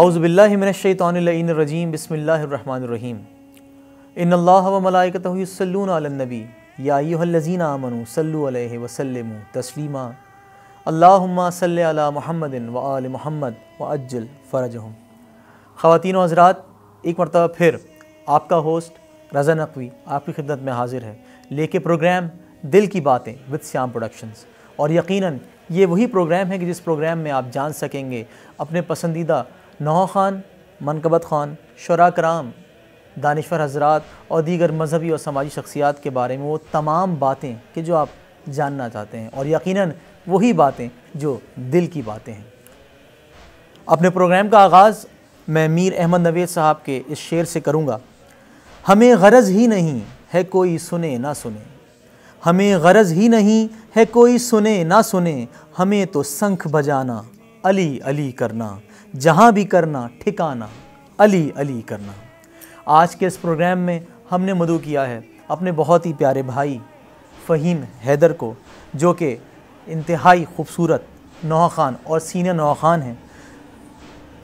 औज़ुबिल्लाहि मिनश्शैतानिर्रजीम बिस्मिल्लाहिर्रहमानिर्रहीम इन्नल्लाह व मलाइकतहु युस्सल्लूना अलन नबी या अय्युहल्लज़ीना आमनू सल्लु अलैहि व सल्लिमू तस्लीमा अल्लाहुम्मा सल्लि अला मुहम्मदिन व आलि मुहम्मद व अज्जिल फ़रजहुम। ख़वातीन व हज़रात, एक मरतबा फिर आपका होस्ट रज़ा नक़वी आपकी खिदमत में हाज़िर है लेके प्रोग्राम दिल की बातें विद श्याम प्रोडक्शंस। और यकीनन ये वही प्रोग्राम है कि जिस प्रोग्राम में आप जान सकेंगे अपने पसंदीदा नौहा ख़ान, मनक़बत ख़ान, शुरा कराम, दानिश्वर हज़रात और दीगर मजहबी और समाजी शख्सियात के बारे में वो तमाम बातें कि जो आप जानना चाहते हैं, और यकीनन वही बातें जो दिल की बातें हैं। अपने प्रोग्राम का आगाज़ मैं मीर अहमद नवेद साहब के इस शेर से करूँगा। हमें गरज़ ही नहीं है कोई सुने ना सुने, हमें गरज़ ही नहीं है कोई सुने ना सुने, हमें तो शंख बजाना अली अली करना, जहाँ भी करना ठिकाना अली अली करना। आज के इस प्रोग्राम में हमने मदऊ किया है अपने बहुत ही प्यारे भाई फ़हीम हैदर को, जो कि इंतहाई खूबसूरत नौहा ख़ान और सीनियर नौहा ख़ान हैं।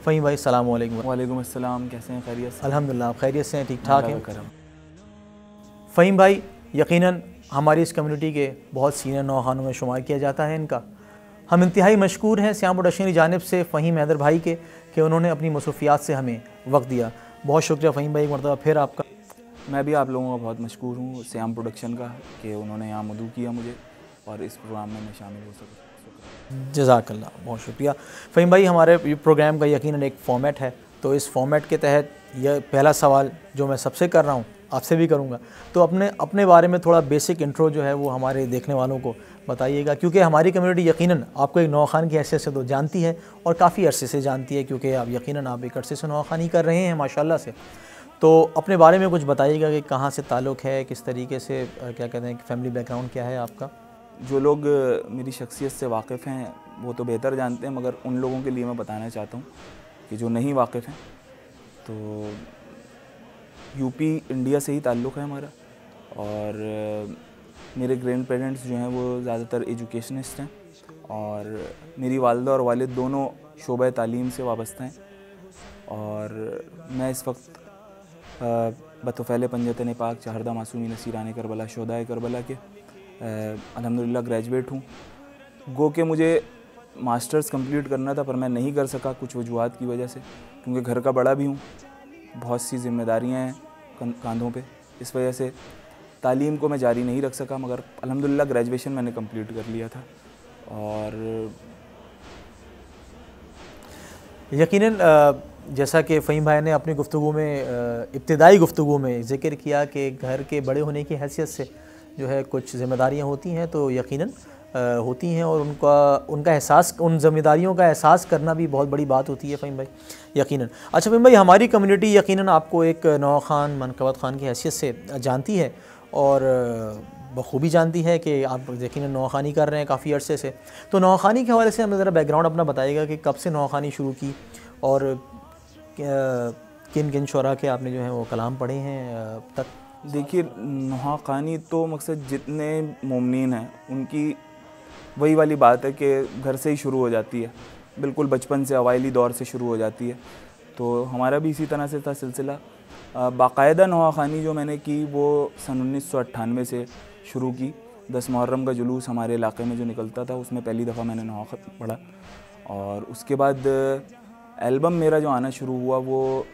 फ़हीम भाई अस्सलामु अलैकुम। वालेकुम अस्सलाम, कैसे हैं? खैरियत से? अल्हम्दुलिल्लाह आप खैरियत से हैं, ठीक ठाक हैं? फ़हीम भाई यकीनन हमारी इस कम्युनिटी के बहुत सीनियर नौहा ख़ानों में शुमार किया जाता है इनका। हम इंतहाई मशकूर हैं श्याम प्रोडक्शन की जानिब से फ़हीम हैदर भाई के कि उन्होंने अपनी मसरूफ़ियात से हमें वक्त दिया। बहुत शुक्रिया फ़हीम भाई, एक मरतबा फिर आपका। मैं भी आप लोगों का बहुत मशकूर हूँ श्याम प्रोडक्शन का कि उन्होंने यहाँ मदऊ किया मुझे और इस प्रोग्राम में मैं शामिल हो सकूँ। जज़ाकल्लाह, बहुत शुक्रिया फ़हीम भाई। हमारे प्रोग्राम का यकीनन एक फ़ॉर्मेट है, तो इस फॉर्मेट के तहत यह पहला सवाल जो मैं सबसे कर रहा हूँ आपसे भी करूँगा, तो अपने बारे में थोड़ा बेसिक इंट्रो जो है वो हमारे देखने वालों को बताइएगा, क्योंकि हमारी कम्युनिटी यकीनन आपको एक नौहा ख़ान की हैसियत से तो जानती है और काफ़ी अरसे से जानती है, क्योंकि आप यकीनन आप एक अरसे से नौहा ख़ानी कर रहे हैं माशाल्लाह से। तो अपने बारे में कुछ बताइएगा कि कहाँ से ताल्लुक़ है, किस तरीके से क्या कहते हैं, फैमिली बैकग्राउंड क्या है आपका। जो लोग मेरी शख्सियत से वाकिफ़ हैं वो तो बेहतर जानते हैं, मगर उन लोगों के लिए मैं बताना चाहता हूँ कि जो नहीं वाकिफ़ हैं, तो यूपी इंडिया से ही ताल्लुक़ है हमारा, और मेरे ग्रैंड पेरेंट्स जो हैं वो ज़्यादातर एजुकेशनिस्ट हैं और मेरी वालिदा और वालिद दोनों शोबा तालीम से वाबस्ता हैं। और मैं इस वक्त बतौफ़ैल पंजतन पाक चहरदा मासूमी नसीरान करबला शोदाए करबला के अल्हम्दुलिल्लाह ग्रेजुएट हूँ। गो के मुझे मास्टर्स कंप्लीट करना था पर मैं नहीं कर सका कुछ वजूहात की वजह से, क्योंकि घर का बड़ा भी हूँ, बहुत सी ज़िम्मेदारियाँ हैं कांधों पे, इस वजह से तालीम को मैं जारी नहीं रख सका। मगर अल्हम्दुलिल्लाह ग्रेजुएशन मैंने कंप्लीट कर लिया था। और यकीनन जैसा कि फ़हीम भाई ने अपनी गुफ्तगू में इब्तिदाई गुफ्तगू में ज़िक्र किया कि घर के बड़े होने की हैसियत से जो है कुछ ज़िम्मेदारियाँ होती हैं, तो यकीनन होती हैं, और उनका एहसास, उन ज़िम्मेदारियों का एहसास करना भी बहुत बड़ी बात होती है फ़हीम भाई, यकीनन। अच्छा फ़हीम भाई, हमारी कम्युनिटी यकीनन आपको एक नौहा ख़ान, मनक़बत ख़ान की हैसियत से जानती है और बखूबी जानती है कि आप यकीनन नौहा ख़ानी कर रहे हैं काफ़ी अरसे से। तो नौहा ख़ानी के हवाले से हमें ज़रा बैकग्राउंड अपना बताइएगा कि कब से नौहा ख़ानी शुरू की और किन किन शुरा के आपने जो है वो कलाम पढ़े हैं अब तक। देखिए, नौहा ख़ानी तो मकसद जितने मोमिनीन हैं उनकी वही वाली बात है कि घर से ही शुरू हो जाती है, बिल्कुल बचपन से, अवाइली दौर से शुरू हो जाती है। तो हमारा भी इसी तरह से था सिलसिला। बाकायदा नौहा ख़ानी जो मैंने की वो सन 1998 से शुरू की। 10 मुहर्रम का जुलूस हमारे इलाके में जो निकलता था उसमें पहली दफ़ा मैंने नौहा ख़ानी पढ़ा, और उसके बाद एल्बम मेरा जो आना शुरू हुआ वो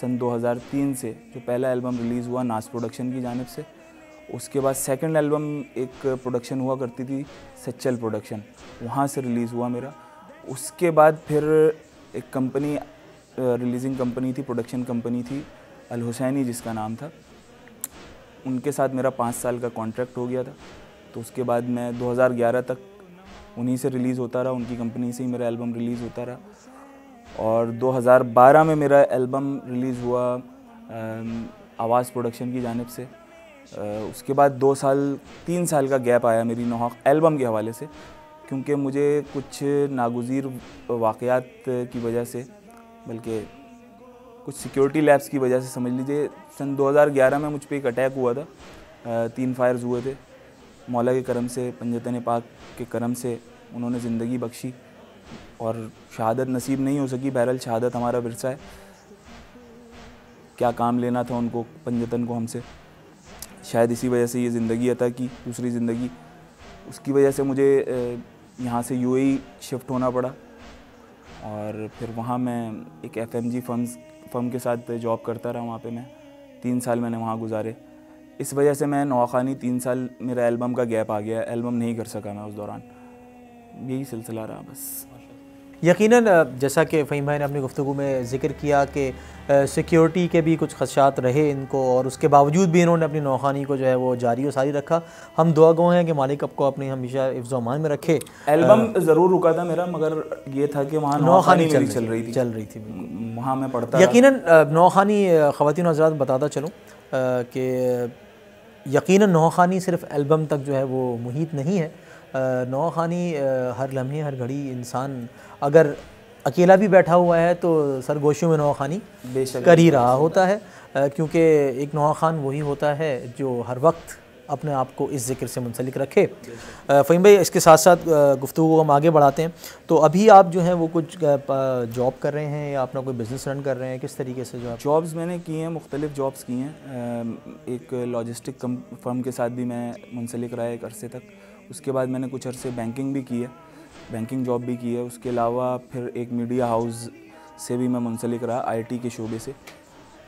सन 2003 से, जो पहला एल्बम रिलीज़ हुआ नाज प्रोडक्शन की जानिब से। उसके बाद सेकंड एल्बम एक प्रोडक्शन हुआ करती थी सच्चल प्रोडक्शन, वहाँ से रिलीज़ हुआ मेरा। उसके बाद फिर एक कंपनी, रिलीजिंग कंपनी थी, प्रोडक्शन कंपनी थी अल हुसैनी जिसका नाम था, उनके साथ मेरा 5 साल का कॉन्ट्रैक्ट हो गया था। तो उसके बाद मैं 2011 तक उन्हीं से रिलीज़ होता रहा, उनकी कंपनी से ही मेरा एल्बम रिलीज़ होता रहा। और 2012 में मेरा एल्बम रिलीज़ हुआ आवाज़ प्रोडक्शन की जानिब से। उसके बाद 3 साल का गैप आया मेरी नौहा एल्बम के हवाले से, क्योंकि मुझे कुछ नागुज़ीर वाक़यात की वजह से, बल्कि कुछ सिक्योरिटी लैब्स की वजह से समझ लीजिए, सन 2011 में मुझ पे एक अटैक हुआ था। 3 फायर्स हुए थे। मौला के करम से, पंजतन पाक के करम से उन्होंने ज़िंदगी बख्शी। और शहादत नसीब नहीं हो सकी। बहरहाल शहादत हमारा विरसा है, क्या काम लेना था उनको पंजतन को हमसे, शायद इसी वजह से ये ज़िंदगी अता की, दूसरी ज़िंदगी। उसकी वजह से मुझे यहाँ से यूएई शिफ्ट होना पड़ा और फिर वहाँ मैं एक एफएमजी फर्म के साथ जॉब करता रहा। वहाँ पे मैं 3 साल मैंने वहाँ गुजारे। इस वजह से मैं नवाखानी 3 साल मेरा एल्बम का गैप आ गया, एल्बम नहीं कर सका मैं उस दौरान। यही सिलसिला रहा बस। यकीनन जैसा कि फ़हीम भाई ने अपनी गुफ्तगू में ज़िक्र किया कि सिक्योरिटी के भी कुछ खदशात रहे इनको, और उसके बावजूद भी इन्होंने अपनी नौखानी को जो है वो जारी और सारी रखा। हम दुआ गो हैं कि मालिक आपको अपनी हमेशा हिफ्ज़ व अमान में रखे। एल्बम ज़रूर रुका था मेरा, मगर ये था कि वहाँ नौखानी चल रही थी, वहाँ मैं पढ़ता। यकीनन नौखानी ख़वातीन और हज़रात बताता चलूँ कि यकीनन नौखानी सिर्फ़ एल्बम तक जो है वो मुहित नहीं है। नौखानी हर लम्हे हर घड़ी इंसान अगर अकेला भी बैठा हुआ है तो सरगोशियों में नौखानी कर ही रहा होता है, क्योंकि एक नौखान वही होता है जो हर वक्त अपने आप को इस ज़िक्र से मुंसलिक रखे। फ़हीम भाई, इसके साथ साथ गुफ्तगू को हम आगे बढ़ाते हैं। तो अभी आप जो हैं वो कुछ जॉब कर रहे हैं या अपना कोई बिज़नेस रन कर रहे हैं, किस तरीके से? जो जॉब्स मैंने की हैं, मुख्तलिफ़ जॉब्स की हैं। एक लॉजिस्टिक फर्म के साथ भी मैं मुंसलिक रहा एक अरसे तक। उसके बाद मैंने कुछ अरसे बैंकिंग भी की है, बैंकिंग जॉब भी की है। उसके अलावा फिर एक मीडिया हाउस से भी मैं मुंसलिक रहा आईटी के शोबे से।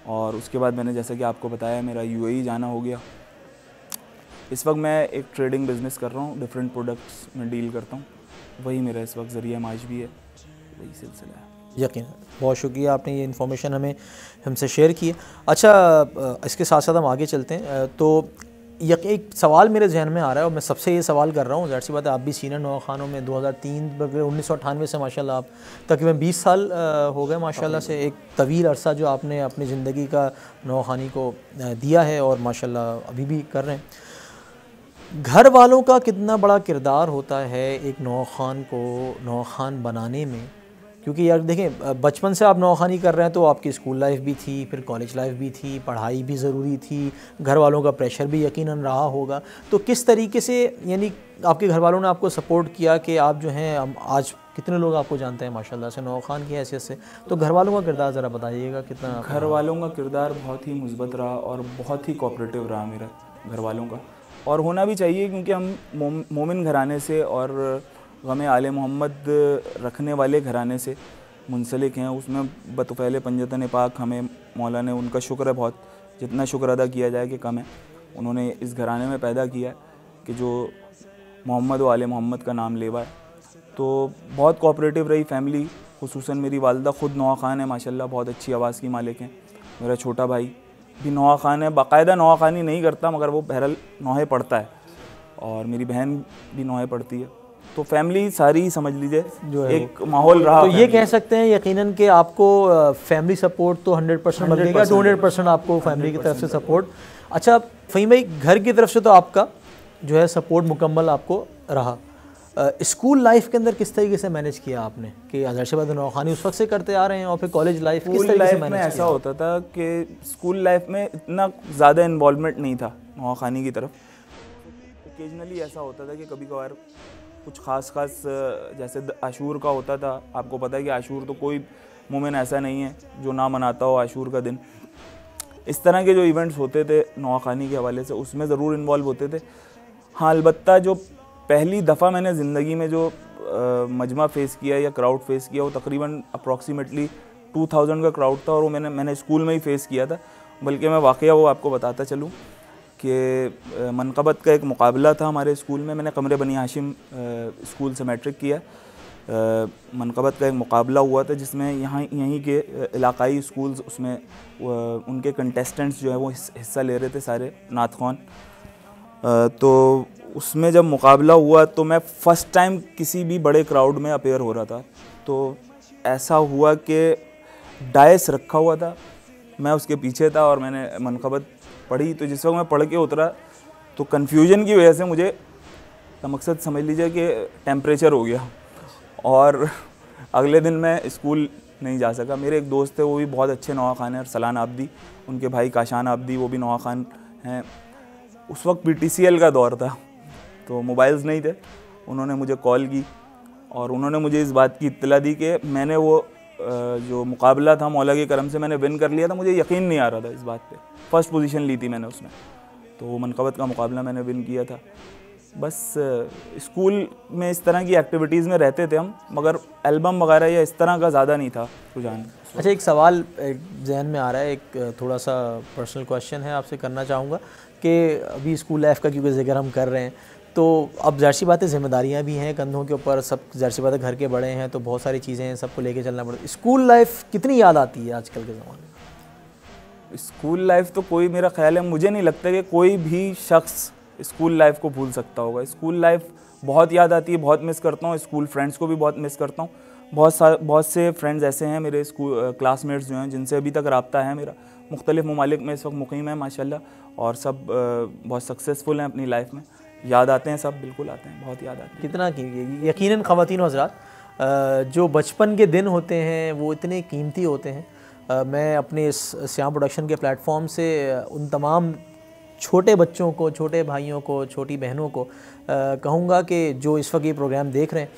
और उसके बाद मैंने, जैसा कि आपको बताया, मेरा यूएई जाना हो गया। इस वक्त मैं एक ट्रेडिंग बिज़नेस कर रहा हूँ, डिफरेंट प्रोडक्ट्स में डील करता हूँ। वही मेरा इस वक्त ज़रिया माश भी है, वही सिलसिला है। यकीन, बहुत शुक्रिया आपने ये इन्फॉर्मेशन हमसे शेयर की है। अच्छा, इसके साथ साथ हम आगे चलते हैं। तो एक सवाल मेरे जहन में आ रहा है और मैं सबसे ये सवाल कर रहा हूँ, ज़ाहिर सी बात है आप भी सीनियर नौखानों में 2003 1998 से माशाल्लाह आप तकरीबन 20 साल हो गए माशाल्लाह से। एक तवील अरसा जो आपने अपनी ज़िंदगी का नौखानी को दिया है और माशाल्लाह अभी भी कर रहे हैं। घर वालों का कितना बड़ा किरदार होता है एक नौखान को नौखान बनाने में? क्योंकि यार देखें, बचपन से आप नौखानी कर रहे हैं तो आपकी स्कूल लाइफ भी थी, फिर कॉलेज लाइफ भी थी, पढ़ाई भी ज़रूरी थी, घर वालों का प्रेशर भी यकीनन रहा होगा। तो किस तरीके से यानी आपके घर वालों ने आपको सपोर्ट किया कि आप जो हैं, आज कितने लोग आपको जानते हैं माशाल्लाह से नौखान की हैसियत से? तो घर वालों का किरदार ज़रा बताइएगा कितना? घर वालों का किरदार बहुत ही मुस्बत रहा और बहुत ही कोऑपरेटिव रहा मेरा घर वालों का, और होना भी चाहिए, क्योंकि हम मोमिन घराने से और गम आले मोहम्मद रखने वाले घराने से मुंसलिक हैं। उसमें बतौफ़ैल पंजतन पाक हमें मौला ने, उनका शुक्र है बहुत, जितना शुक्र अदा किया जाए कि कम है। उन्होंने इस घराने में पैदा किया कि जो मोहम्मद व आले मोहम्मद का नाम लेवा है। तो बहुत कोऑपरेटिव रही फैमिली, खुसूसन मेरी वालदा ख़ुद नौखान है माशाल्लाह, बहुत अच्छी आवाज़ की मालिक हैं। मेरा छोटा भाई भी नौखान है, बाकायदा नौखानी नहीं करता मगर वो बहरहाल नौहे पढ़ता है, और मेरी बहन भी नौहे पढ़ती है। तो फैमिली सारी समझ लीजिए जो है एक माहौल रहा। तो ये कह सकते हैं यकीनन कि आपको फैमिली सपोर्ट तो 100% मिलेगा, 200% आपको फैमिली की तरफ से सपोर्ट। अच्छा फ़हीम भाई, घर की तरफ से तो आपका जो है सपोर्ट मुकम्मल आपको रहा। स्कूल लाइफ के अंदर किस तरीके से मैनेज किया आपने कि अजहर नौखानी उस वक्त से करते आ रहे हैं, और फिर कॉलेज लाइफ किस तरीके से मैनेज किया? ऐसा होता था कि स्कूल लाइफ में इतना ज़्यादा इन्वॉल्वमेंट नहीं था नौखानी की तरफ। ओकेजनली ऐसा होता था कि कभी कभार कुछ ख़ास जैसे आशूर का होता था। आपको पता है कि आशूर तो कोई मोमिन ऐसा नहीं है जो ना मनाता हो आशूर का दिन। इस तरह के जो इवेंट्स होते थे नौखानी के हवाले से, उसमें ज़रूर इन्वॉल्व होते थे। हाँ, अलबत्ता जो पहली दफ़ा मैंने ज़िंदगी में जो मजमा फ़ेस किया या क्राउड फ़ेस किया, वो तकरीबन अप्रॉक्सीमेटली 2000 का क्राउड था, और वो मैंने स्कूल में ही फ़ेस किया था। बल्कि मैं वाक़या वो आपको बताता चलूँ कि मनक़बत का एक मुकाबला था हमारे स्कूल में। मैंने कमरे बनी हाशिम स्कूल से मैट्रिक किया। मनक़बत का एक मुकाबला हुआ था जिसमें यहीं के इलाकाई स्कूल्स, उसमें उनके कंटेस्टेंट्स जो है वो हिस्सा ले रहे थे, सारे नात ख़्वान। तो उसमें जब मुकाबला हुआ तो मैं फ़र्स्ट टाइम किसी भी बड़े क्राउड में अपेयर हो रहा था। तो ऐसा हुआ कि डायस रखा हुआ था, मैं उसके पीछे था और मैंने मनक़बत पढ़ी। तो जिस वक्त मैं पढ़ के उतरा तो कन्फ्यूजन की वजह से मुझे का मकसद समझ लीजिए कि टेम्परेचर हो गया, और अगले दिन मैं स्कूल नहीं जा सका। मेरे एक दोस्त थे, वो भी बहुत अच्छे नौखान हैं, अरसलान आबदी, उनके भाई काशान आबदी वो भी नौखान हैं। उस वक्त PTCL का दौर था तो मोबाइल्स नहीं थे। उन्होंने मुझे कॉल की और उन्होंने मुझे इस बात की इत्तला दी कि मैंने वो जो मुकाबला था मौला के करम से मैंने विन कर लिया था। मुझे यकीन नहीं आ रहा था इस बात पे। फर्स्ट पोजीशन ली थी मैंने उसमें, तो वो मनक़बत का मुकाबला मैंने विन किया था। बस स्कूल में इस तरह की एक्टिविटीज़ में रहते थे हम, मगर एल्बम वगैरह या इस तरह का ज़्यादा नहीं था रुझान। अच्छा, एक सवाल जहन में आ रहा है, एक थोड़ा सा पर्सनल क्वेश्चन है, आपसे करना चाहूँगा कि अभी स्कूल लाइफ का क्योंकि जिक्र हम कर रहे हैं, तो अब ज़ाहिर सी बात है ज़िम्मेदारियाँ भी हैं कंधों के ऊपर, सब ज़ाहिर सी बात है घर के बड़े हैं तो बहुत सारी चीज़ें हैं, सबको लेके चलना पड़ता है। स्कूल लाइफ कितनी याद आती है आजकल के ज़माने में? स्कूल लाइफ तो कोई, मेरा ख्याल है, मुझे नहीं लगता कि कोई भी शख्स स्कूल लाइफ को भूल सकता होगा। स्कूल लाइफ बहुत याद आती है, बहुत मिस करता हूँ। स्कूल फ्रेंड्स को भी बहुत मिस करता हूँ। बहुत से फ्रेंड्स ऐसे हैं मेरे स्कूल क्लासमेट्स जो हैं जिनसे अभी तक रब्ता है मेरा। मुख्तलिफ़ ममालिक में इस वक्त मुक़ीम है माशाल्लाह, और सब बहुत सक्सेसफुल हैं अपनी लाइफ में। याद आते हैं, सब बिल्कुल आते हैं, बहुत याद आते हैं। कितना की यकीनन ख़वातीन व हज़रात, जो बचपन के दिन होते हैं वो इतने कीमती होते हैं। मैं अपने इस श्याम प्रोडक्शन के प्लेटफॉर्म से उन तमाम छोटे बच्चों को, छोटे भाइयों को, छोटी बहनों को कहूँगा कि जो इस वक्त ये प्रोग्राम देख रहे हैं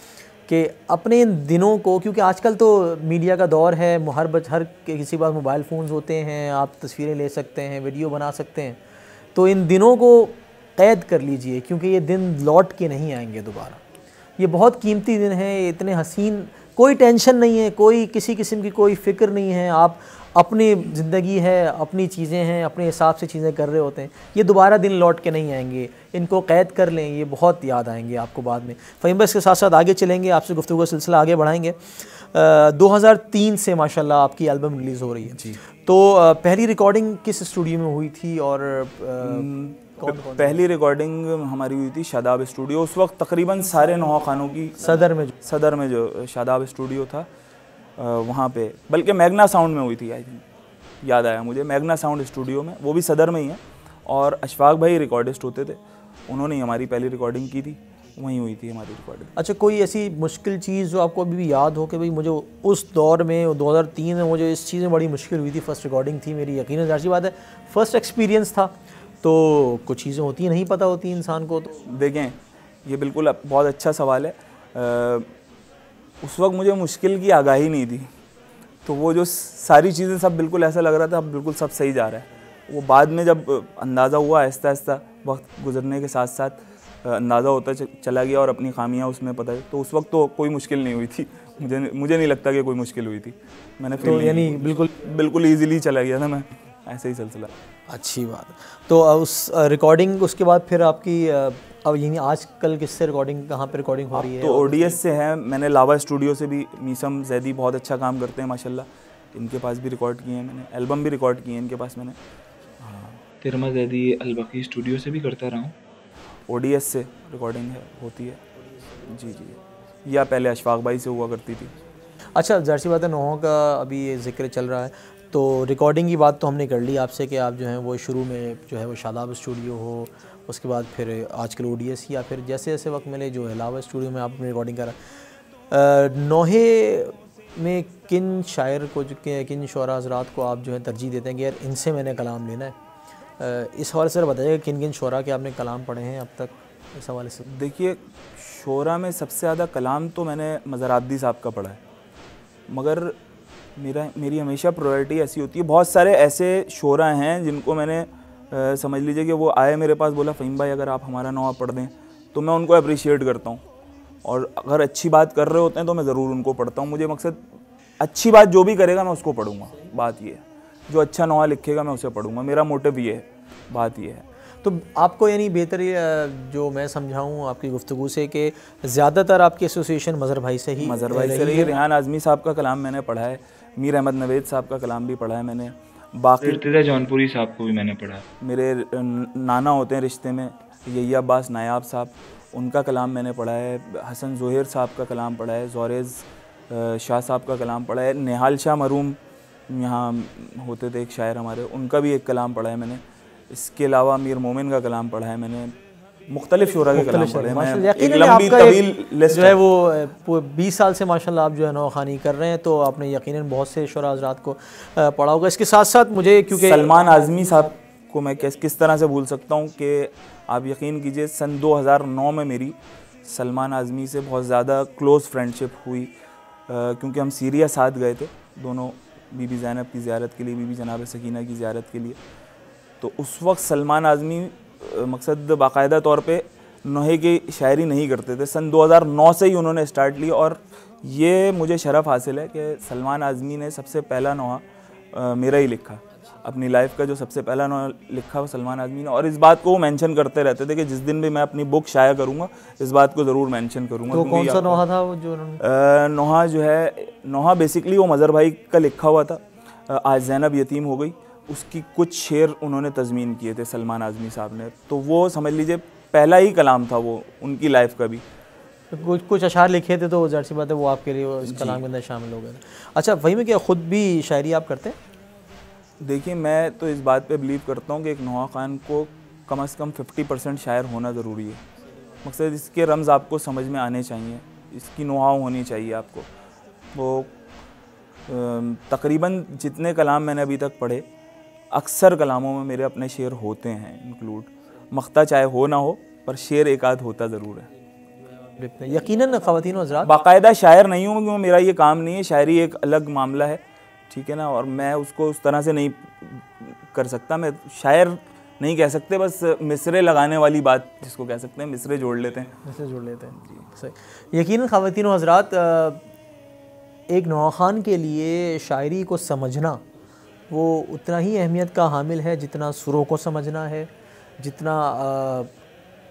कि अपने इन दिनों को, क्योंकि आजकल तो मीडिया का दौर है, हर किसी के पास मोबाइल फ़ोन्स होते हैं, आप तस्वीरें ले सकते हैं, वीडियो बना सकते हैं, तो इन दिनों को क़ैद कर लीजिए क्योंकि ये दिन लौट के नहीं आएंगे दोबारा। ये बहुत कीमती दिन है, इतने हसीन, कोई टेंशन नहीं है, कोई किसी किस्म की कोई फ़िक्र नहीं है, आप अपनी ज़िंदगी है, अपनी चीज़ें हैं, अपने हिसाब से चीज़ें कर रहे होते हैं। ये दोबारा दिन लौट के नहीं आएंगे, इनको क़ैद कर लें, ये बहुत याद आएंगे आपको बाद में। फ़हीम भाई, इसके साथ साथ आगे चलेंगे, आपसे गुफ्तगू का सिलसिला आगे बढ़ाएंगे। 2003 से माशाल्लाह आपकी एल्बम रिलीज़ हो रही है जी। तो पहली रिकॉर्डिंग किस स्टूडियो में हुई थी और पहली रिकॉर्डिंग हमारी हुई थी शादाब स्टूडियो। उस वक्त तकरीबन सारे नौहा खानों की सदर में जो शादाब स्टूडियो था वहाँ पे, बल्कि मैगना साउंड में हुई थी, आई थिंक, याद आया मुझे, मैगना साउंड स्टूडियो में, वो भी सदर में ही है। और अशफाक भाई रिकॉर्डिस्ट होते थे, उन्होंने ही हमारी पहली रिकॉर्डिंग की थी, वहीं हुई थी हमारी रिकॉर्डिंग। अच्छा, कोई ऐसी मुश्किल चीज़ जो आपको अभी भी याद हो कि भाई मुझे उस दौर में 2003 में मुझे इस चीज़ में बड़ी मुश्किल हुई थी, फ़र्स्ट रिकॉर्डिंग थी मेरी, यकीनन ज़ाहिर सी बात है फ़र्स्ट एक्सपीरियंस था, तो कुछ चीज़ें होती हैं नहीं पता होती इंसान को। तो देखें, ये बिल्कुल बहुत अच्छा सवाल है। उस वक्त मुझे मुश्किल की आगाही नहीं थी, तो वो जो सारी चीज़ें सब बिल्कुल ऐसा लग रहा था अब बिल्कुल सब सही जा रहा है। वो बाद में जब अंदाज़ा हुआ, आहिस्ता आहिस्ता वक्त गुजरने के साथ साथ अंदाज़ा होता चला गया और अपनी खामियां उसमें पता, तो उस वक्त तो कोई मुश्किल नहीं हुई थी। मुझे नहीं लगता कि कोई मुश्किल हुई थी। मैंने तो यानी बिल्कुल ईज़िली चला गया था मैं, ऐसे ही सिलसिला। अच्छी बात। तो उस रिकॉर्डिंग उसके बाद फिर आपकी अब यानी आजकल किससे रिकॉर्डिंग, कहाँ पे रिकॉर्डिंग हो रही है? तो ODS से है। मैंने लावा स्टूडियो से भी, मीसम जैदी बहुत अच्छा काम करते हैं माशाल्लाह, इनके पास भी रिकॉर्ड किए हैं मैंने, एल्बम भी रिकॉर्ड किए हैं इनके पास मैंने। हाँ, तिरमा जैदी अलबकी स्टूडियो से भी करता रहा हूँ। ODS से रिकॉर्डिंग होती है जी, या पहले अशफाक भाई से हुआ करती थी। अच्छा, ज़ाहिर सी बात है नौहों का अभी ये जिक्र चल रहा है, तो रिकॉर्डिंग की बात तो हमने कर ली आपसे कि आप जो हैं वो शुरू में जो है वो शादाब स्टूडियो हो, उसके बाद फिर आजकल ODS, या फिर जैसे जैसे वक्त मिले जो है लावा स्टूडियो में आपने रिकॉर्डिंग करा। नौहे में किन शायर को, किन शुअरा हज़रात को आप जो है तरजीह देते हैं कि यार इनसे मैंने कलाम लेना है? इस हवाले से बताइएगा किन किन शुअरा के आपने कलाम पढ़े हैं अब तक, इस हवाले से। देखिए, शुअरा में सबसे ज़्यादा कलाम तो मैंने मज़ाराब्दी साहब का पढ़ा है, मगर मेरी हमेशा प्रायोरिटी ऐसी होती है, बहुत सारे ऐसे शुअरा हैं जिनको मैंने समझ लीजिए कि वो आए मेरे पास, बोला फ़हीम भाई अगर आप हमारा नौआ पढ़ दें, तो मैं उनको अप्रिशिएट करता हूँ, और अगर अच्छी बात कर रहे होते हैं तो मैं ज़रूर उनको पढ़ता हूँ। मुझे मकसद, अच्छी बात जो भी करेगा मैं उसको पढ़ूँगा, बात ये है, जो अच्छा नौआ लिखेगा मैं उसे पढ़ूँगा, मेरा मोटिव ये है, बात ये है। तो आपको यानी बेहतर जो मैं समझाऊँ आपकी गुफ्तगू से कि ज़्यादातर आपकी एसोसिएशन मज़हर भाई से ही रही है। रेहान आज़मी साहब का कलाम मैंने पढ़ा है, मीर अहमद नवेद साहब का कलाम भी पढ़ा है मैंने, बाकी इर्तिज़ा जौनपुरी साहब को भी मैंने पढ़ा है। मेरे नाना होते हैं रिश्ते में, यही अब्बास नायाब साहब, उनका कलाम मैंने पढ़ा है, हसन ज़ोहर साहब का कलाम पढ़ा है, ज़ोरेज़ शाह साहब का कलाम पढ़ा है, निहाल शाह मरूम यहाँ होते थे एक शायर हमारे, उनका भी एक कलाम पढ़ा है मैंने। इसके अलावा मीर मोमिन का कलाम पढ़ा है मैंने, मुख्तलिफ शुरा के कलाम पढ़े हैं। एक लंबी तवील लिस्ट जो है वो 20 साल से माशाल्लाह आप जो है नौखानी कर रहे हैं, तो आपने यकीनन बहुत से शुरा हज़रात को पढ़ा होगा। इसके साथ साथ मुझे, क्योंकि सलमान आज़मी साहब को मैं किस तरह से भूल सकता हूँ कि आप यकीन कीजिए सन 2009 में मेरी सलमान आज़मी से बहुत ज़्यादा क्लोज़ फ्रेंडशिप हुई, क्योंकि हम सीरिया साथ गए थे दोनों, बीबी ज़ैनब की ज़ियारत के लिए, बीबी जनाब सकीना की ज़ियारत के लिए। तो उस वक्त सलमान आज़मी मकसद बाकायदा तौर पे नोहे की शायरी नहीं करते थे। सन 2009 से ही उन्होंने स्टार्ट लिया, और ये मुझे शरफ़ हासिल है कि सलमान आज़मी ने सबसे पहला नोहा मेरा ही लिखा। अपनी लाइफ का जो सबसे पहला नोहा लिखा वो सलमान आज़मी ने, और इस बात को वो मेंशन करते रहते थे कि जिस दिन भी मैं अपनी बुक शाया करूँगा इस बात को ज़रूर मेंशन करूँगा। तो कौन सा नोहा था वो जो उन्होंने? नोहा जो है, नोहा बेसिकली वो मज़हर भाई का लिखा हुआ था, आज ज़ैनब यतीम हो गई, उसकी कुछ शेर उन्होंने तज़मीन किए थे सलमान आज़मी साहब ने। तो वो समझ लीजिए पहला ही कलाम था वो उनकी लाइफ का भी। कुछ अशार लिखे थे, तो ज़ाहिर सी बात है वो आपके लिए इस कलाम के अंदर शामिल हो गए। अच्छा, वही में क्या ख़ुद भी शायरी आप करते हैं? देखिए, मैं तो इस बात पे बिलीव करता हूँ कि एक नोहा ख़ान को कम से कम 50% शायर होना ज़रूरी है। मकसद इसके रम्ज़ आपको समझ में आने चाहिए, इसकी नोहा होनी चाहिए आपको। वो तकरीबन जितने कलाम मैंने अभी तक पढ़े, अक्सर कलामों में मेरे अपने शेर होते हैं इंक्लूड, मख्ता चाहे हो ना हो पर शेर एक आध होता ज़रूर है। यकीनन ख़वातीन और हज़रात, बाकायदा शायर नहीं हूँ क्योंकि मेरा ये काम नहीं है, शायरी एक अलग मामला है, ठीक है ना, और मैं उसको उस तरह से नहीं कर सकता। मैं शायर नहीं कह सकते, बस मिसरे लगाने वाली बात जिसको कह सकते हैं, मिसरे जोड़ लेते हैं, मिसरे जोड़ लेते हैं। सही। यकीनन ख़वातीन और हज़रात, एक नोहा ख़ान के लिए शायरी को समझना वो उतना ही अहमियत का हामिल है जितना सुरों को समझना है, जितना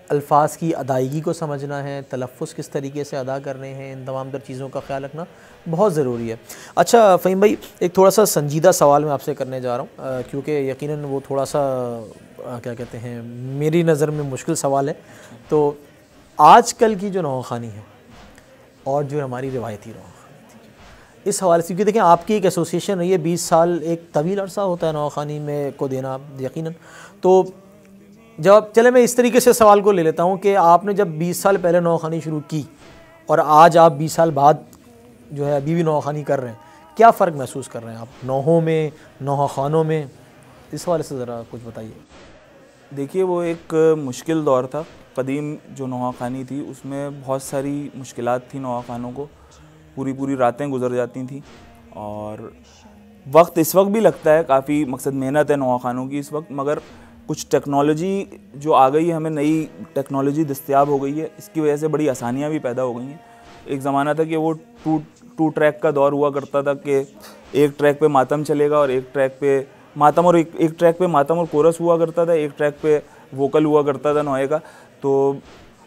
अल्फाज की अदायगी को समझना है, तलफ़्फ़ुज़ किस तरीके से अदा करने हैं, इन तमाम तर चीज़ों का ख्याल रखना बहुत ज़रूरी है। अच्छा फ़हीम भाई, एक थोड़ा सा संजीदा सवाल मैं आपसे करने जा रहा हूँ, क्योंकि यकीनन वो थोड़ा सा क्या कहते हैं, मेरी नज़र में मुश्किल सवाल है। तो आजकल की जो नोहा ख़ानी है और जो हमारी रिवायती नोहा ख़ानी थी, इस हवाले से, क्योंकि देखें आपकी एक एसोसिएशन रही है, 20 साल एक तवील अरसा होता है नोहा ख़ानी में को देना यकीनन। तो जब चले मैं इस तरीके से सवाल को ले लेता हूँ कि आपने जब 20 साल पहले नोहा ख़ानी शुरू की और आज आप 20 साल बाद जो है अभी भी नोहा ख़ानी कर रहे हैं, क्या फ़र्क महसूस कर रहे हैं आप नोहों में, नोहा ख़ानों में? इस हवाले से ज़रा कुछ बताइए। देखिए, वो एक मुश्किल दौर था। कदीम जो नोहा ख़ानी थी उसमें बहुत सारी मुश्किलात थी, नोहा ख़ानों को पूरी पूरी रातें गुजर जाती थी, और वक्त इस वक्त भी लगता है काफ़ी, मकसद मेहनत है नोहा ख़ानों की इस वक्त, मगर कुछ टेक्नोलॉजी जो आ गई है, हमें नई टेक्नोलॉजी दस्तयाब हो गई है, इसकी वजह से बड़ी आसानियाँ भी पैदा हो गई हैं। एक ज़माना था कि वो टू ट्रैक का दौर हुआ करता था कि एक ट्रैक पे मातम चलेगा और एक ट्रैक पे मातम, और एक ट्रैक पे मातम और कोरस हुआ करता था, एक ट्रैक पे वोकल हुआ करता था नोहे का। तो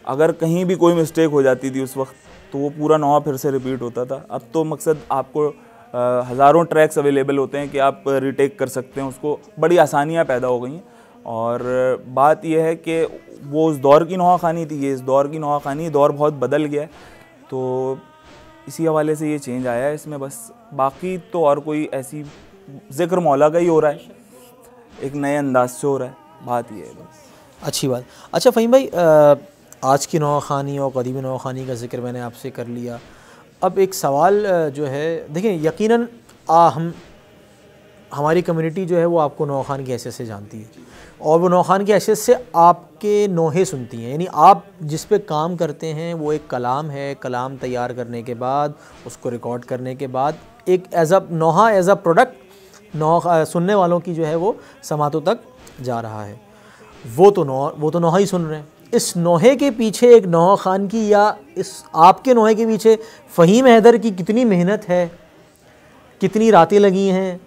अगर कहीं भी कोई मिस्टेक हो जाती थी उस वक्त तो वो पूरा नोहा फिर से रिपीट होता था। अब तो मकसद आपको हज़ारों ट्रैक्स अवेलेबल होते हैं कि आप रिटेक कर सकते हैं उसको, बड़ी आसानियाँ पैदा हो गई हैं। और बात यह है कि वो उस दौर की नोहा ख़ानी थी, ये इस दौर की नोहा ख़ानी, दौर बहुत बदल गया है, तो इसी हवाले से ये चेंज आया है इसमें बस। बाकी तो और कोई ऐसी, ज़िक्र मौला का ही हो रहा है, एक नए अंदाज से हो रहा है, बात ये है बस। अच्छी बात। अच्छा फ़हीम भाई, आज की नोहा ख़ानी और क़दीमी नोहा ख़ानी का ज़िक्र मैंने आपसे कर लिया। अब एक सवाल जो है, देखिए यकीनन हमारी कम्युनिटी जो है वो आपको नोहा ख़ान की हैसियत से जानती है, और वो नोहा ख़ान की हैसियत से आपके नोहे सुनती हैं, यानी आप जिस पे काम करते हैं वो एक कलाम है, कलाम तैयार करने के बाद उसको रिकॉर्ड करने के बाद एक एज़ अ प्रोडक्ट नोहा सुनने वालों की जो है वो समातों तक जा रहा है। वो तो नोहा ही सुन रहे हैं। इस नोहे के पीछे एक नोहा ख़ान की, या इस आपके नोहे के पीछे फ़हीम हैदर की कितनी मेहनत है, कितनी रातें लगी हैं,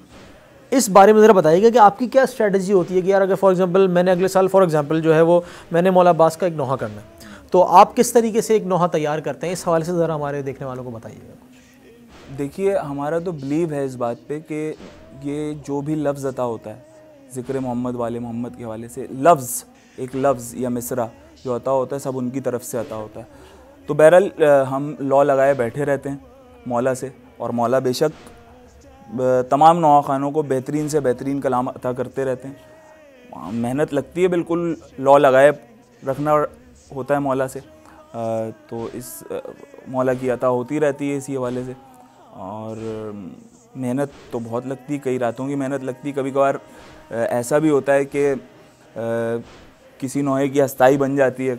इस बारे में ज़रा बताइएगा कि आपकी क्या स्ट्रेटजी होती है कि यार अगर फॉर एग्ज़ाम्पल मैंने अगले साल फॉर एग्ज़ाम्पल जो है वो मैंने मौला अब्बास का एक नोहा करना है, तो आप किस तरीके से एक नोहा तैयार करते हैं, इस हवाले से ज़रा हमारे देखने वालों को बताइएगा। देखिए, हमारा तो बिलीव है इस बात पे कि ये जो भी लफ्ज़ अता होता है ज़िक्र मोहम्मद वाले मोहम्मद के हवाले से, एक लफ्ज़ या मिसरा जो अता होता है सब उनकी तरफ से अता होता है। तो बहरहाल हम लॉ लगाए बैठे रहते हैं मौला से, और मौला बेशक तमाम नोहा ख़ानों को बेहतरीन से बेहतरीन कलाम अता करते रहते हैं। मेहनत लगती है, बिल्कुल लॉ लगाए रखना होता है मौला से, तो इस मौला की अता होती रहती है इसी हवाले से। और मेहनत तो बहुत लगती है, कई रातों की मेहनत लगती है। कभी कभार ऐसा भी होता है कि किसी नोहे की अस्थाई बन जाती है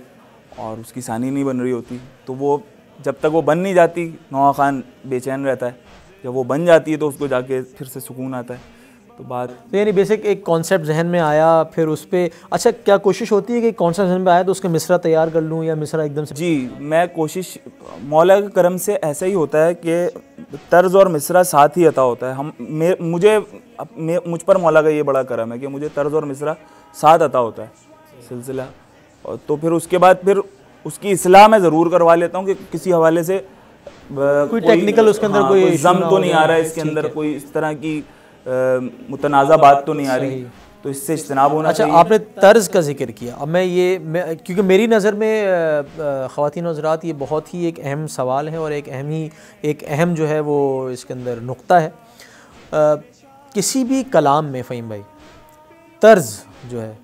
और उसकी सानी नहीं बन रही होती, तो वो जब तक वो बन नहीं जाती नौहा खान बेचैन रहता है, जब वो बन जाती है तो उसको जाके फिर से सुकून आता है। तो बात तो यानी बेसिक एक कॉन्सेप्ट जहन में आया, फिर उस पर अच्छा क्या कोशिश होती है कि कॉन्सेप्ट जहन में आया तो उसका मिसरा तैयार कर लूँ या मिसरा एकदम से? जी, मैं कोशिश मौला के करम से ऐसा ही होता है कि तर्ज और मिसरा साथ ही अता होता है। मुझ पर मौला का ये बड़ा करम है कि मुझे तर्ज और मिसरा साथ अता होता है सिलसिला। और तो फिर उसके बाद फिर उसकी इस्लाह मैं ज़रूर करवा लेता हूँ कि किसी हवाले से कोई टेक्निकल उसके अंदर कोई जम तो नहीं आ रहा है, इसके अंदर कोई इस तरह की मुतनाज़ा बात तो नहीं आ रही, तो इससे इज्तनाब होना चाहिए। आपने तर्ज का जिक्र किया, अब क्योंकि मेरी नज़र में ख़वातीन और हज़रात ये बहुत ही एक अहम सवाल है और एक अहम जो है वो इसके अंदर नुक्ता है। किसी भी कलाम में फ़हीम भाई तर्ज जो है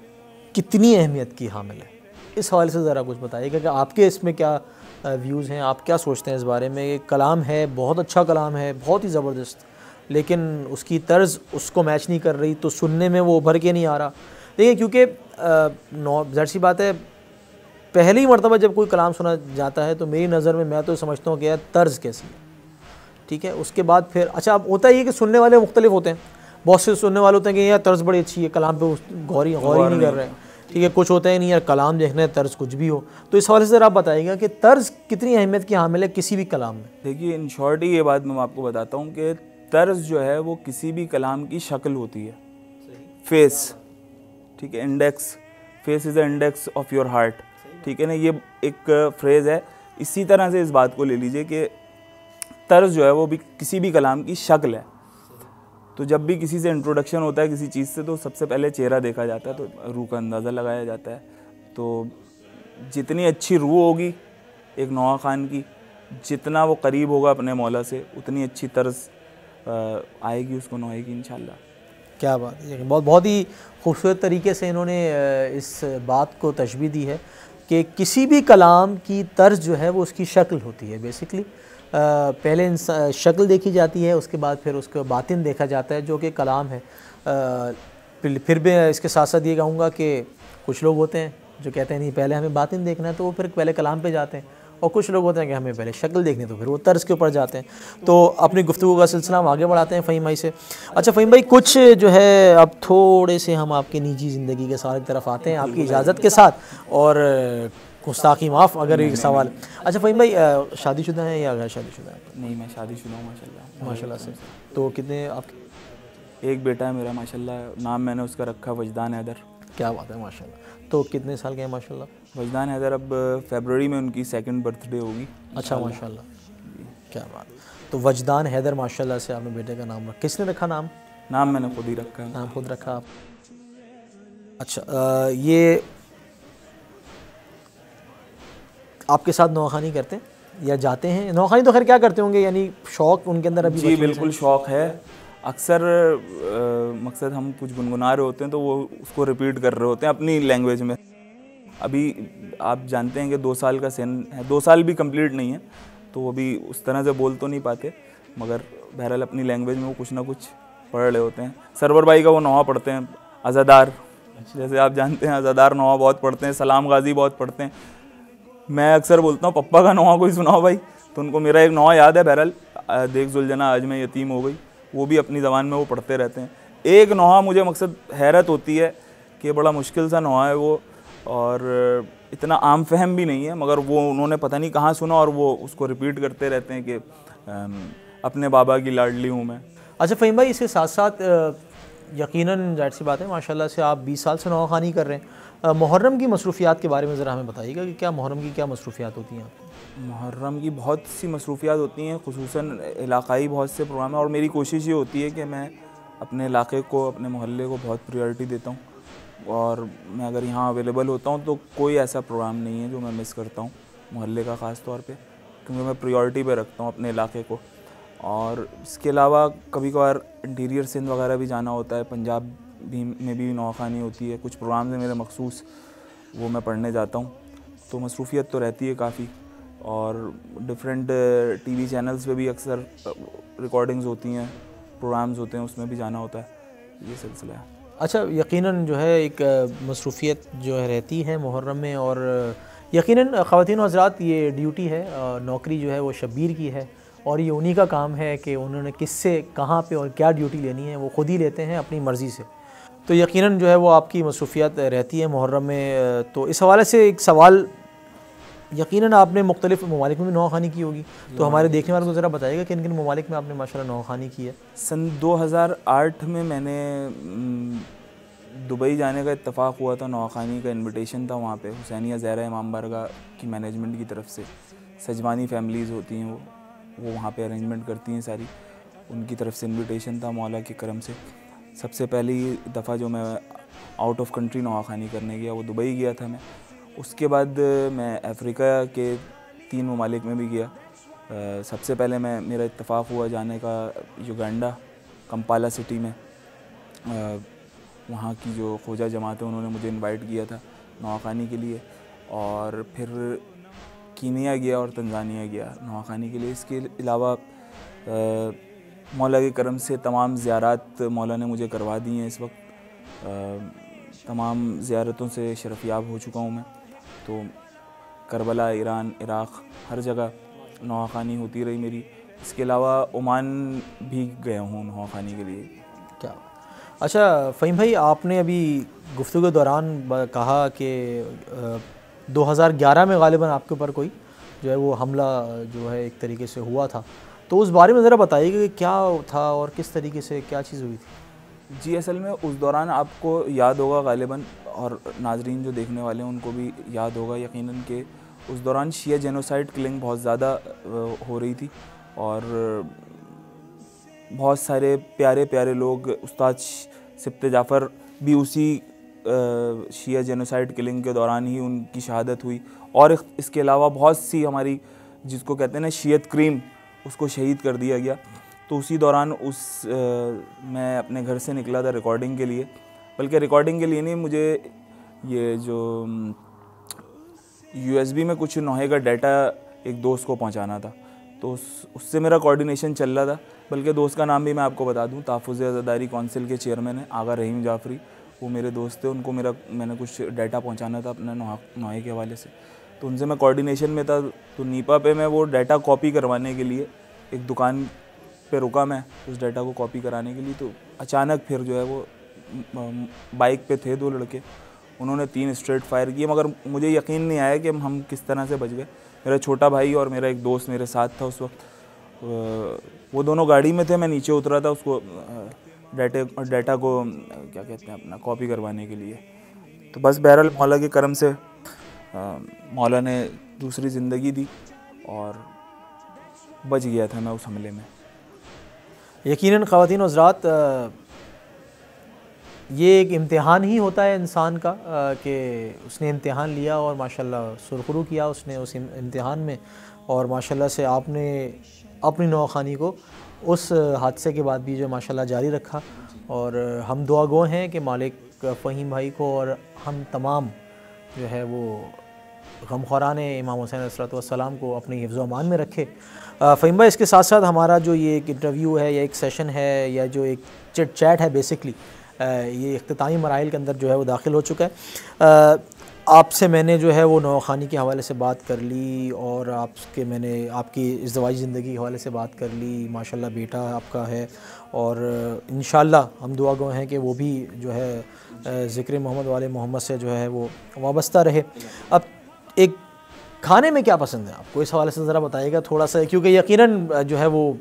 कितनी अहमियत की हामिल है, इस हवाले से ज़रा कुछ बताइएगा कि आपके इसमें क्या व्यूज़ हैं, आप क्या सोचते हैं इस बारे में? एक कलाम है, बहुत अच्छा कलाम है, बहुत ही ज़बरदस्त, लेकिन उसकी तर्ज उसको मैच नहीं कर रही तो सुनने में वो उभर के नहीं आ रहा। देखिए क्योंकि ज़ाहिर सी बात है, पहली मरतबा जब कोई कलाम सुना जाता है तो मेरी नज़र में मैं तो समझता हूँ कि यार तर्ज कैसी है, ठीक है। उसके बाद फिर अच्छा अब होता ही है कि सुनने वाले मुख्तलिफ होते हैं, बहुत से सुनने वाले होते हैं कि यार तर्ज बड़ी अच्छी है, कलाम पे गौर ही नहीं कर रहे हैं, ठीक है। कुछ होता है नहीं यार कलाम देखना है, तर्ज कुछ भी हो। तो इस हवाले से आप बताइएगा कि तर्ज कितनी अहमियत की हामिल है किसी भी कलाम में? देखिए इन शॉर्ट ही ये बात मैं आपको बताता हूँ कि तर्ज जो है वो किसी भी कलाम की शक्ल होती है। फेस, ठीक है, index, face is the index of your heart, ठीक है ना, ये एक फ्रेज़ है। इसी तरह से इस बात को ले लीजिए कि तर्ज जो है वो भी किसी भी कलाम की शक्ल है। तो जब भी किसी से इंट्रोडक्शन होता है किसी चीज़ से तो सबसे पहले चेहरा देखा जाता है, तो रूह का अंदाज़ा लगाया जाता है। तो जितनी अच्छी रूह होगी एक नौहा खान की, जितना वो करीब होगा अपने मौला से, उतनी अच्छी तर्ज आएगी उसको नौहे की इंशाल्लाह। क्या बात है, बहुत ही खूबसूरत तरीके से इन्होंने इस बात को तशबीह दी है कि किसी भी कलाम की तर्ज जो है वो उसकी शक्ल होती है। बेसिकली पहले शक्ल देखी जाती है, उसके बाद फिर उसका बातिन देखा जाता है जो कि कलाम है। फिर भी इसके साथ साथ ये कहूँगा कि कुछ लोग होते हैं जो कहते हैं नहीं पहले हमें बातिन देखना है तो वो फिर पहले कलाम पे जाते हैं, और कुछ लोग होते हैं कि हमें पहले शक्ल देखनी तो फिर वो तर्ज के ऊपर जाते हैं। तो अपनी गुफ्तगू का सिलसिला हम आगे बढ़ाते हैं फ़हीम भाई से। अच्छा फ़हीम भाई, कुछ जो है अब थोड़े से हम आपकी निजी ज़िंदगी के सारे तरफ आते हैं आपकी इजाज़त के साथ, और गुस्ताखी माफ़ अगर एक सवाल। अच्छा फ़हीम भाई, शादीशुदा हैं या गैर शादीशुदा हैं? नहीं, मैं शादीशुदा हूँ माशाल्लाह से। तो कितने आपके? एक बेटा है मेरा माशाल्लाह, नाम मैंने उसका रखा वजदान हैदर। क्या बात है माशाल्लाह। तो कितने साल के हैं माशाल्लाह? वजदान हैदर अब फरवरी में उनकी 2nd बर्थडे होगी। अच्छा माशाल्लाह, क्या बात। तो वजदान हैदर माशाल्लाह से आपने बेटे का नाम रखा, किसने रखा नाम? नाम मैंने खुद ही रखा है। नाम खुद रखा आप? अच्छा, ये आपके साथ नौखानी करते हैं या जाते हैं? नौखानी तो खैर क्या करते होंगे, यानी शौक़ उनके अंदर अभी? जी बिल्कुल शौक़ है। अक्सर मकसद हम कुछ गुनगुना रहे होते हैं तो वो उसको रिपीट कर रहे होते हैं अपनी लैंग्वेज में। अभी आप जानते हैं कि 2 साल का सन है, 2 साल भी कंप्लीट नहीं है, तो वो भी उस तरह से बोल तो नहीं पाते, मगर बहरहाल अपनी लैंग्वेज में वो कुछ ना कुछ पढ़ रहे होते हैं। सरवर भाई का वो नौहा पढ़ते हैं, अज़ादार, जैसे आप जानते हैं अज़ादार नौहा बहुत पढ़ते हैं, सलाम गाजी बहुत पढ़ते हैं। मैं अक्सर बोलता हूँ पप्पा का नौहा कोई सुनाओ भाई, तो उनको मेरा एक नौहा याद है, बहरहाल देख जुलजना आज मैं यतीम हो गई, वो भी अपनी ज़बान में वो पढ़ते रहते हैं। एक नौहा मुझे मकसद हैरत होती है कि बड़ा मुश्किल सा नौहा है वो, और इतना आम फहम भी नहीं है, मगर वो उन्होंने पता नहीं कहाँ सुना और वो उसको रिपीट करते रहते हैं कि अपने बाबा की लाडली हूँ मैं। अच्छा फ़हीम भाई, इसके साथ साथ यकीनन जाहिर सी बात है माशाल्लाह से आप 20 साल से नौखानी कर रहे हैं। मुहर्रम की मसरूफ़ियात के बारे में ज़रा हमें बताइएगा कि क्या मुहर्रम की क्या मसरूफ़ियात होती हैं? मुहर्रम की बहुत सी मसरूफ़ियात होती हैं, खुसूसन इलाक़ाई बहुत से प्रोग्राम हैं, और मेरी कोशिश ये होती है कि मैं अपने इलाके को, अपने मोहल्ले को बहुत प्रायोरिटी देता हूँ, और मैं अगर यहाँ अवेलेबल होता हूँ तो कोई ऐसा प्रोग्राम नहीं है जो मैं मिस करता हूँ मोहल्ले का ख़ास तौर पे, क्योंकि मैं प्रायोरिटी पे रखता हूँ अपने इलाके को। और इसके अलावा कभी कभार इंटीरियर सिंध वगैरह भी जाना होता है, पंजाब में भी नौखानी होती है, कुछ प्रोग्राम है मेरे मखसूस, वो मैं पढ़ने जाता हूँ, तो मसरूफ़ियत तो रहती है काफ़ी। और डिफरेंट टीवी चैनल्स पे भी अक्सर रिकॉर्डिंग्स होती हैं, प्रोग्राम्स होते हैं, उसमें भी जाना होता है, ये सिलसिला है। अच्छा, यकीनन जो है एक मसरूफ़ियत जो है रहती है मुहर्रम में, और यकीनन ख़वातीन और हज़रात, ये ड्यूटी है, नौकरी जो है वो शब्बीर की है और ये उन्हीं का काम है कि उन्होंने किससे कहाँ पे और क्या ड्यूटी लेनी है वो ख़ुद ही लेते हैं अपनी मर्ज़ी से। तो यकीनन जो है वो आपकी मसरूफ़ियात रहती है मुहर्रम में। तो इस हवाले से एक सवाल, यकीनन आपने मुख्तलिफ़ ममालिक में भी नौखानी की होगी, तो हमारे देखने वालों को ज़रा बताइएगा कि किन किन ममालिक में आपने माशाल्लाह नौखानी की है। सन 2008 में मैंने दुबई जाने का इत्तफ़ाक़ हुआ था, नौखानी का इन्विटेशन था वहाँ पे, हुसैनिया ज़हरा इमाम बारगाह की मैनेजमेंट की तरफ से। सजवानी फैमिलीज़ होती हैं वो वहाँ पे अरेंजमेंट करती हैं सारी, उनकी तरफ से इन्विटेशन था मौला के करम से। सबसे पहली दफ़ा जो मैं आउट ऑफ कंट्री नौखानी करने गया वो दुबई गया था मैं। उसके बाद मैं अफ्रीका के 3 ममालिक में भी गया। सबसे पहले मेरा इत्तफ़ाक़ हुआ जाने का युगांडा, कंपाला सिटी में। वहाँ की जो खोजा जमात है उन्होंने मुझे इनवाइट किया था नौखानी के लिए, और फिर कीनिया गया और तंजानिया गया नौखानी के लिए। इसके अलावा मौला के करम से तमाम ज़ियारत मौला ने मुझे करवा दी हैं। इस वक्त तमाम ज़ियारतों से शरफ़याब हो चुका हूँ मैं। तो करबला, ईरान, इराक़, हर जगह नौखानी होती रही मेरी। इसके अलावा ओमान भी गया हूँ नौखानी के लिए। क्या अच्छा फ़हीम भाई, आपने अभी गुफ्तगू के दौरान कहा कि 2011 में ग़ालिबन आपके ऊपर कोई जो है वो हमला जो है एक तरीके से हुआ था, तो उस बारे में ज़रा बताइएगा कि क्या था और किस तरीके से क्या चीज़ हुई थी। जी, असल में उस दौरान आपको याद होगा ग़ालिबन, और नाजरीन जो देखने वाले हैं उनको भी याद होगा यकीनन कि उस दौरान शिया जेनोसाइड किलिंग बहुत ज़्यादा हो रही थी, और बहुत सारे प्यारे प्यारे लोग, उस्ताद सिब्त जाफ़र भी उसी शिया जेनोसाइड किलिंग के दौरान ही उनकी शहादत हुई। और इसके अलावा बहुत सी हमारी, जिसको कहते हैं ना शियत क्रीम, उसको शहीद कर दिया गया। तो उसी दौरान मैं अपने घर से निकला था रिकॉर्डिंग के लिए, बल्कि रिकॉर्डिंग के लिए नहीं, मुझे ये जो USB में कुछ नोहे का डाटा एक दोस्त को पहुंचाना था, तो उससे मेरा कोऑर्डिनेशन चल रहा था। बल्कि दोस्त का नाम भी मैं आपको बता दूं, तहफ़्फ़ुज़ अज़ादारी काउंसिल के चेयरमैन हैं आगा रहीम जाफ़री, वो मेरे दोस्त थे। उनको मैंने कुछ डाटा पहुंचाना था अपने नोहे के हवाले से, तो उनसे मैं कोऑर्डिनेशन में था। तो नीपा पे मैं वो डाटा कॉपी करवाने के लिए एक दुकान पे रुका, मैं उस डाटा को कॉपी कराने के लिए। तो अचानक फिर जो है वो बाइक पे थे 2 लड़के, उन्होंने 3 स्ट्रेट फायर किए, मगर मुझे यकीन नहीं आया कि हम किस तरह से बच गए। मेरा छोटा भाई और मेरा एक दोस्त मेरे साथ था उस वक्त, वो दोनों गाड़ी में थे। मैं नीचे उतरा था उसको डाटा को क्या कहते हैं अपना कॉपी करवाने के लिए। तो बस बहरहाल मौला के करम से मौला ने दूसरी ज़िंदगी दी और बच गया था मैं उस हमले में। यकीनन ख़वातीन और हज़रात, ये एक इम्तिहान ही होता है इंसान का कि उसने इम्तिहान लिया और माशाल्लाह सुरखरू किया उसने उस इम्तिहान में, और माशाल्लाह से आपने अपनी नौखानी को उस हादसे के बाद भी जो माशाल्लाह जारी रखा। और हम दुआ गो हैं कि मालिक फ़हीम भाई को और हम तमाम जो है वो गमख़ोरान इमाम हुसैन अलैहिस्सलाम को अपनी हिफ्ज़ व अमान में रखे। फ़हीम भाई, इसके साथ साथ हमारा जो ये एक इंटरव्यू है या एक सेशन है या जो एक चिट चैट है, बेसिकली ये इख्तितामी मराहिल के अंदर जो है वो दाखिल हो चुका है। आपसे मैंने जो है वो नौखानी के हवाले से बात कर ली, और मैंने आपकी इज़्दिवाजी ज़िंदगी के हवाले से बात कर ली। माशाल्लाह बेटा आपका है, और इंशाअल्लाह हम दुआ गो हैं कि वो भी जो है ज़िक्र मोहम्मद वाले मोहम्मद से जो है वो वाबस्ता रहे। अब एक खाने में क्या पसंद है आपको, इस हवाले से ज़रा बताइएगा थोड़ा सा, क्योंकि यकीनन जो है वो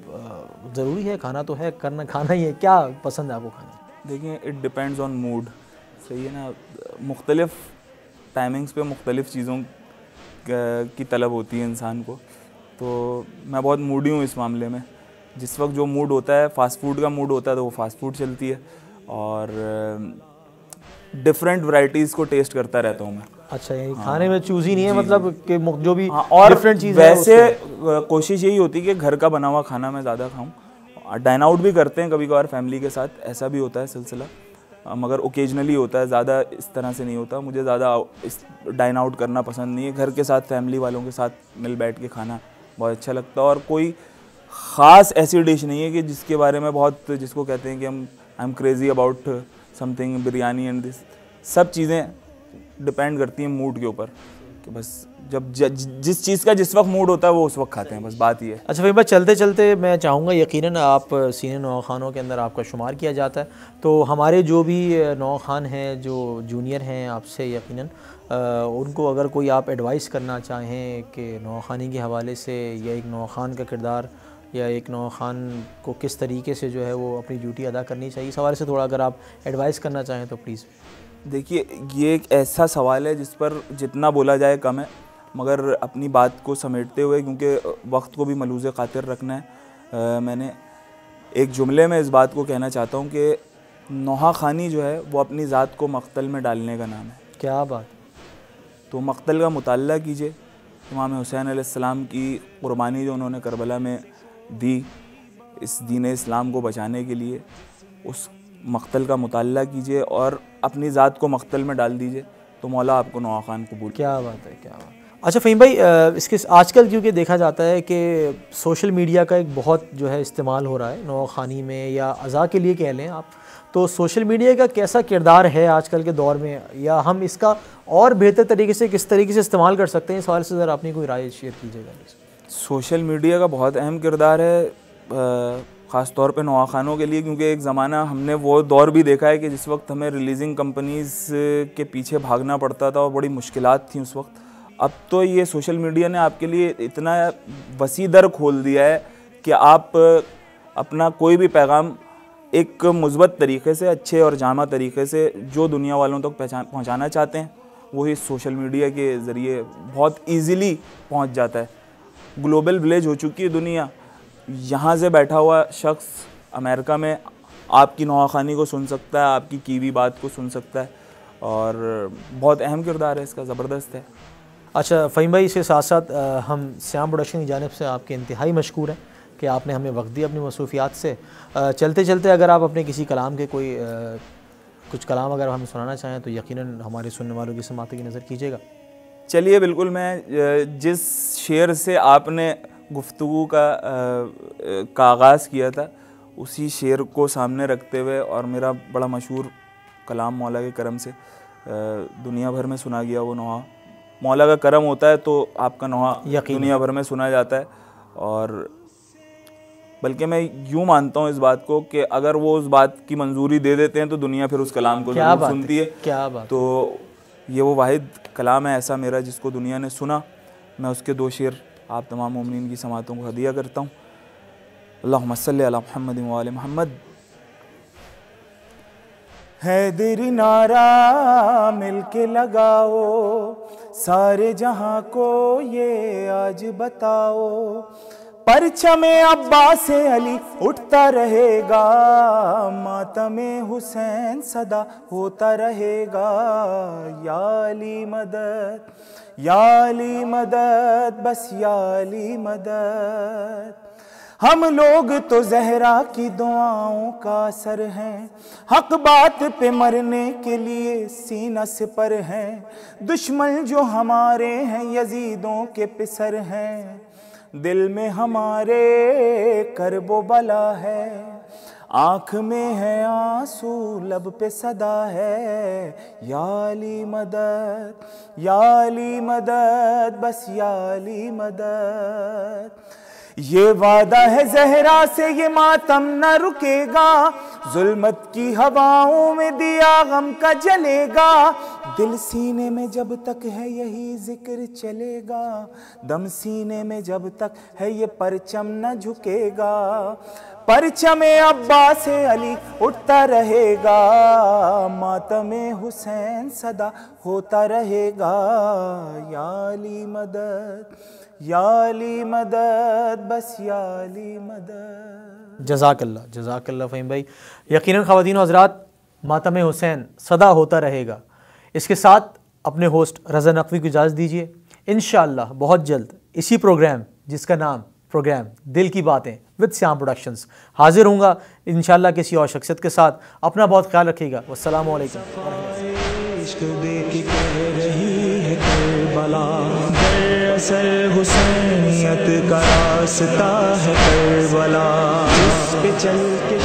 ज़रूरी है, खाना तो है, खाना ही है। क्या पसंद है आपको खाने? देखिए, इट डिपेंड्स ऑन मूड, सही है ना। मुख्तलिफ़ टाइमिंग्स पे मुख्तलिफ़ चीज़ों की तलब होती है इंसान को। तो मैं बहुत मूडी हूँ इस मामले में। जिस वक्त जो मूड होता है, फ़ास्ट फूड का मूड होता है तो वो फ़ास्ट फूड चलती है, और डिफरेंट वैराइटीज़ को टेस्ट करता रहता हूँ मैं। अच्छा, यानी खाने में चूज़ ही नहीं है, मतलब कि जो भी और डिफरेंट चीज़ वैसे कोशिश यही होती है कि घर का बना हुआ खाना मैं ज़्यादा खाऊँ। डाइन आउट भी करते हैं कभी कभार फैमिली के साथ, ऐसा भी होता है सिलसिला, मगर ओकेजनली होता है, ज़्यादा इस तरह से नहीं होता। मुझे ज़्यादा इस डाइन आउट करना पसंद नहीं है। घर के साथ फैमिली वालों के साथ मिल बैठ के खाना बहुत अच्छा लगता है। और कोई ख़ास ऐसी डिश नहीं है कि जिसके बारे में बहुत, जिसको कहते हैं कि I am crazy about something, biryani and this. सब चीज़ें डिपेंड करती हैं मूड के ऊपर कि बस जब जिस चीज़ का जिस वक्त मूड होता है वो उस वक्त खाते हैं, बस बात ये है। अच्छा भाई, बस चलते चलते मैं चाहूँगा, यकीनन आप सीनियर नौआ खानों के अंदर आपका शुमार किया जाता है, तो हमारे जो भी नौआ खान हैं जो जूनियर हैं आपसे, यकीनन उनको अगर कोई आप एडवाइस करना चाहें कि नौआ खानी के हवाले से, या एक नौआ खान का किरदार या एक नौआ खान को किस तरीके से जो है वो अपनी ड्यूटी अदा करनी चाहिए, इस हवाले से थोड़ा अगर आप एडवाइस करना चाहें तो प्लीज़। देखिए, ये एक ऐसा सवाल है जिस पर जितना बोला जाए कम है, मगर अपनी बात को समेटते हुए, क्योंकि वक्त को भी मलूज़ ख़ातिर रखना है, मैंने एक जुमले में इस बात को कहना चाहता हूँ कि नौहा खानी जो है वो अपनी ज़ात को मक़तल में डालने का नाम है। क्या बात। तो मक़तल का मुताल्ला कीजिए, इमाम हुसैन अलैहिस्सलाम की क़ुरबानी जो उन्होंने करबला में दी इस दीन इस्लाम को बचाने के लिए, उस मक़तल का मुताल्ला कीजिए और अपनी ज़ात को मक़तल में डाल दीजिए, तो मौला आपको नौआ खान कबूल। क्या बात है, क्या बात। अच्छा फ़हीम भाई, इसके आजकल क्योंकि देखा जाता है कि सोशल मीडिया का एक बहुत जो है इस्तेमाल हो रहा है नौआ खानी में, या अज़ा के लिए कह लें आप, तो सोशल मीडिया का कैसा किरदार है आजकल के दौर में, या हम इसका और बेहतर तरीके से किस तरीके से इस्तेमाल कर सकते हैं, इस हवाले से ज़रा अपनी कोई राय शेयर कीजिएगा। सोशल मीडिया का बहुत अहम किरदार है, ख़ास तौर पे नौआ खानों के लिए, क्योंकि एक ज़माना हमने वो दौर भी देखा है कि जिस वक्त हमें रिलीजिंग कंपनीज़ के पीछे भागना पड़ता था और बड़ी मुश्किलात थी उस वक्त। अब तो ये सोशल मीडिया ने आपके लिए इतना वसी दर खोल दिया है कि आप अपना कोई भी पैगाम एक मुस्बत तरीक़े से, अच्छे और जामा तरीक़े से जो दुनिया वालों तक पहुँचाना चाहते हैं, वो इस सोशल मीडिया के ज़रिए बहुत ईज़िली पहुँच जाता है। ग्लोबल विलेज हो चुकी है दुनिया। यहाँ से बैठा हुआ शख्स अमेरिका में आपकी नौआ खानी को सुन सकता है, आपकी कीवी बात को सुन सकता है, और बहुत अहम किरदार है इसका, ज़बरदस्त है। अच्छा फ़हीम भाई, इसके साथ साथ हम श्याम प्रोडक्शन की जानिब से आपके इंतहाई मशकूर हैं कि आपने हमें वक्त दिया अपनी मसरूफियात से। चलते चलते अगर आप अपने किसी कलाम के कोई कुछ कलाम अगर हमें सुनाना चाहें तो यकीनन हमारे सुनने वालों की समाअत की नज़र कीजिएगा। चलिए, बिल्कुल। मैं जिस शेर से आपने गुफ्तगू का आगाज़ किया था, उसी शेर को सामने रखते हुए, और मेरा बड़ा मशहूर कलाम मौला के करम से दुनिया भर में सुना गया, वो नौहा मौला का करम होता है तो आपका नौहा दुनिया भर में सुना जाता है। और बल्कि मैं यूँ मानता हूँ इस बात को कि अगर वो उस बात की मंजूरी दे देते हैं तो दुनिया फिर उस कलाम को ज़रूर सुनती है। क्या बात। तो ये वो वाहिद कलाम है ऐसा मेरा जिसको दुनिया ने सुना। मैं उसके दो शेर आप तमाम मोमिनीन की समातों को हदिया करता हूँ। अल्लाहुम्मा सल्ली अला मुहम्मद व आले मुहम्मद। हैदरी नारा मिलके लगाओ, सारे जहां को ये आज बताओ, परचमे अब्बास अली उठता रहेगा, मातमे हुसैन सदा होता रहेगा। या अली मदद, या अली मदद, बस या अली मदद। हम लोग तो जहरा की दुआओं का असर हैं, हक बात पे मरने के लिए सीना सिपर हैं। दुश्मन जो हमारे हैं यजीदों के पिसर हैं, दिल में हमारे करबो बला है, आँख में है आंसू लब पे सदा है। या अली मदद, या अली मदद, बस या अली मदद। ये वादा है जहरा से ये मातम न रुकेगा, जुल्मत की हवाओं में दिया गम का जलेगा। दिल सीने में जब तक है यही जिक्र चलेगा, दम सीने में जब तक है ये परचम न झुकेगा। परचमे अब्बास अली उठता रहेगा, मातमे हुसैन सदा होता रहेगा। या अली मदद, या अली मदद, बस या अली मदद। जज़ाकल्लाह, जज़ाकल्लाह फ़हीम भाई। यकीनन ख़वातीन व हज़रात, मातम हुसैन सदा होता रहेगा। इसके साथ अपने होस्ट रज़ा नकवी को इजाज़त दीजिए। इंशाअल्लाह बहुत जल्द इसी प्रोग्राम जिसका नाम प्रोग्राम दिल की बातें विद श्याम प्रोडक्शंस हाजिर होऊंगा इंशाअल्लाह किसी और शख्सियत के साथ। अपना बहुत ख्याल रखिएगा। वस्सलामु अलैकुम। इश्क देखी कह रही है करबला, दरअसल हुसैनियत का रास्ता है करबला, जिस पे चल के